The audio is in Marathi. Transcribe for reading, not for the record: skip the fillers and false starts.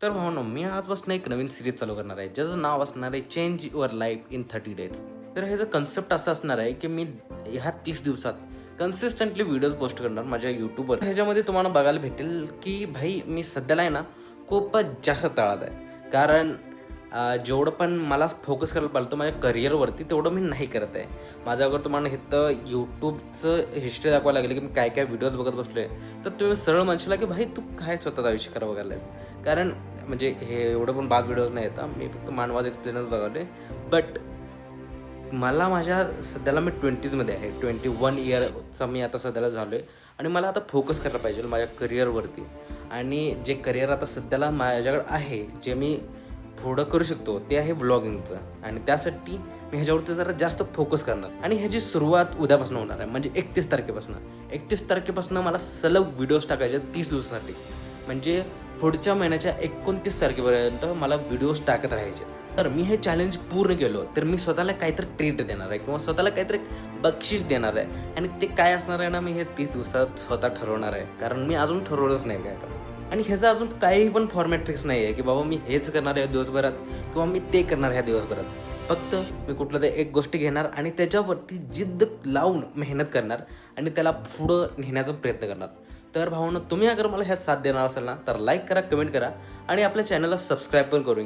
तर भावनो मी आजपासून एक नवीन सिरीज चालू करणार आहे ज्याचं नाव असणार आहे change your life in 30 days. तर ह्याचं कन्सेप्ट असं असणार आहे की मी ह्या 30 दिवसात कन्सिस्टंटली व्हिडिओज पोस्ट करणार माझ्या यूट्यूबवर. ह्याच्यामध्ये तुम्हाला बघायला भेटेल की भाई मी सध्याला आहे ना खूपच जास्त तळात आहे. कारण जेवढं पण मला फोकस करायला पाहिजे माझ्या करिअरवरती तेवढं मी नाही करत आहे. माझ्या अगर तुम्हाला इथं यूट्यूबचं हिस्ट्री दाखवायला लागली की मी काय काय व्हिडिओज बघत बसलो आहे तर तुम्ही सरळ म्हणशील की भाई तू काय स्वतःचं आयुष्य करा बघायला आहेस. कारण म्हणजे हे एवढं पण बाद व्हिडिओज नाही येतात, मी फक्त मानवाज एक्सप्लेनच बघावले. बट मला माझ्या सध्याला मी 20मध्ये आहे, 21 इयरचा मी आता सध्याला झालो आहे आणि मला आता फोकस करायला पाहिजे माझ्या करिअरवरती. आणि जे करिअर आता सध्याला माझ्याकडे आहे जे मी पुढं करू शकतो ते आहे व्लॉगिंगचं. आणि त्यासाठी मी ह्याच्यावरती जरा जास्त फोकस करणार. आणि ह्याची सुरुवात उद्यापासून होणार आहे, म्हणजे 31 तारखेपासून मला सलग व्हिडिओज टाकायचे 30 दिवसासाठी. म्हणजे पुढच्या महिन्याच्या 29 तारखेपर्यंत मला व्हिडिओज टाकत राहायचे. तर मी हे चॅलेंज पूर्ण केलो तर मी स्वतःला काहीतरी ट्रीट देणार आहे किंवा स्वतःला काहीतरी बक्षीस देणार आहे. आणि ते काय असणार आहे ना मी हे 30 दिवसात स्वतः ठरवणार आहे. कारण मी अजून ठरवलंच नाही काय तर. आणि ह्याचा अजून काही पण फॉर्मॅट फिक्स नाही आहे की बाबा मी हेच करणार आहे दिवसभरात किंवा मी ते करणार ह्या दिवसभरात. फक्त मी कुठलं तरी एक गोष्ट घेणार आणि त्याच्यावरती जिद्द लावून मेहनत करणार आणि त्याला पुढं नेण्याचा प्रयत्न करणार. तर भावना तुम्ही अगर मला ह्यात साथ देणार असाल ना तर लाईक करा, कमेंट करा आणि आपल्या चॅनलला सबस्क्राईब पण करून